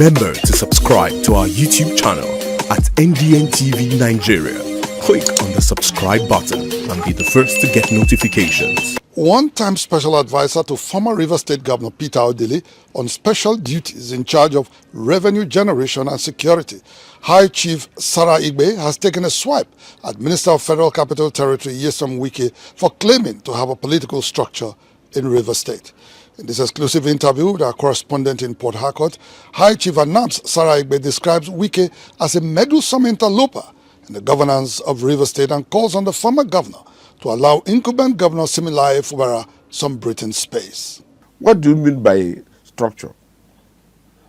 Remember to subscribe to our YouTube channel at NDN TV Nigeria. Click on the subscribe button and be the first to get notifications. One-time special advisor to former Rivers State Governor Peter Odili on special duties in charge of revenue generation and security, High Chief Sara-Igbe has taken a swipe at Minister of Federal Capital Territory Nyesom Wike for claiming to have a political structure in Rivers State. In this exclusive interview with our correspondent in Port Harcourt, High Chief Anabs Sara-Igbe describes Wike as a meddlesome interloper in the governance of Rivers State and calls on the former governor to allow incumbent Governor Similaye Fubara some breathing space. What do you mean by structure?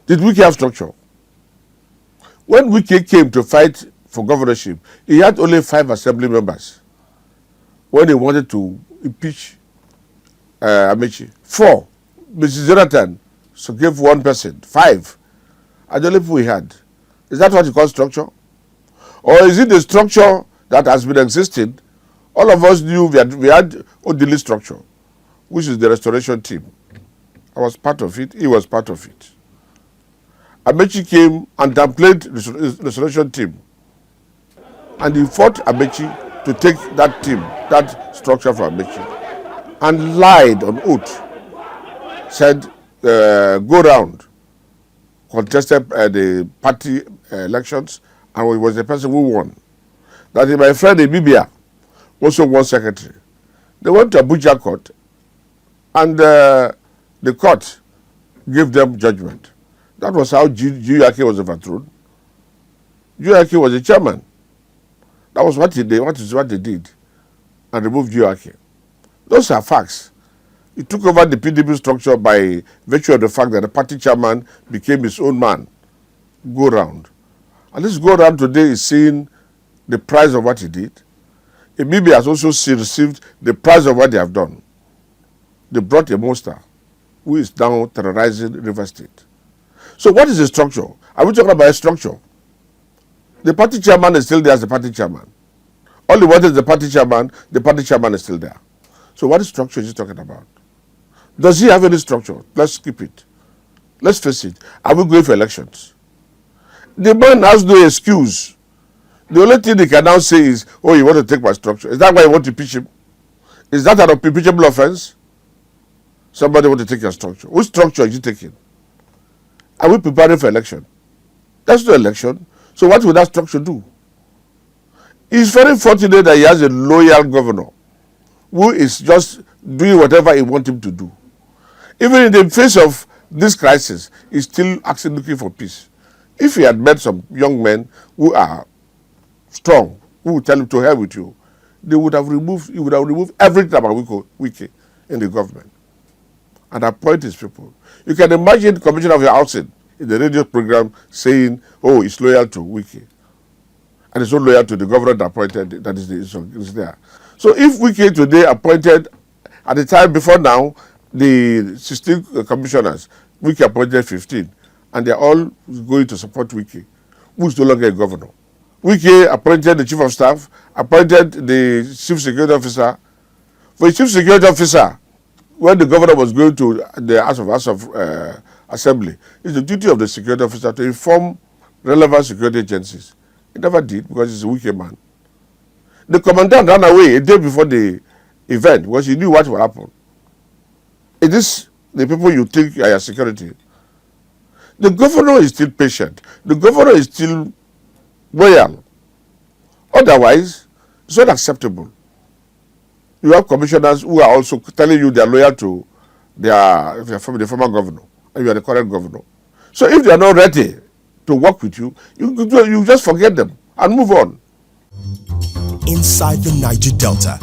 Did Wike have structure? When Wike came to fight for governorship, he had only 5 assembly members. When he wanted to impeach Amechi, 4. Mrs. Jonathan so gave 1 person, 5. And the only people he had. Is that what you call structure? Or is it the structure that has been existing? All of us knew we had Odili structure, which is the restoration team. I was part of it, he was part of it. Amechi came and downplayed the restoration team. And he fought Amechi to take that team, that structure from Amechi, and lied on oath. Said, go round, contested the party elections, and he was the person who won. That is my friend Ibibia, also one secretary. They went to Abuja court, and the court gave them judgment. That was how Juyake was overthrown. Juyake was the chairman. That was what they did, and removed Juyake. Those are facts. He took over the PDP structure by virtue of the fact that the party chairman became his own man. Go round. And this go round today is seeing the price of what he did. Ibibi has also received the price of what they have done. They brought a monster who is now terrorizing River State. So what is the structure? Are we talking about a structure? The party chairman is still there as the party chairman. All he wanted is the party chairman is still there. So what structure is he talking about? Does he have any structure? Let's skip it. Let's face it. Are we going for elections? The man has no excuse. The only thing he can now say is, oh, you want to take my structure. Is that why you want to impeach him? Is that an impeachable offense? Somebody want to take your structure. Which structure is he taking? Are we preparing for election? That's no election. So what will that structure do? It's very fortunate that he has a loyal governor who is just doing whatever he wants him to do. Even in the face of this crisis, he's still actually looking for peace. If he had met some young men who are strong, who would tell him to hell with you, he would have removed everything about Wike in the government and appoint his people. You can imagine the commissioner of your housing in the radio program saying, oh, he's loyal to Wike. And he's not loyal to the governor that appointed, that is there. So if Wike today appointed, at the time before now, the 16 commissioners, Wike appointed 15, and they're all going to support Wike, who is no longer a governor. Wike appointed the chief of staff, appointed the chief security officer. For the chief security officer, when the governor was going to the House of Assembly, it's the duty of the security officer to inform relevant security agencies. He never did because he's a Wike man. The commandant ran away a day before the event because he knew what would happen. Is this the people you think are your security? The governor is still patient. The governor is still loyal. Otherwise, it's not acceptable. You have commissioners who are also telling you they are loyal to the former governor, and you are the current governor. So if they are not ready to work with you, you just forget them and move on. Inside the Niger Delta,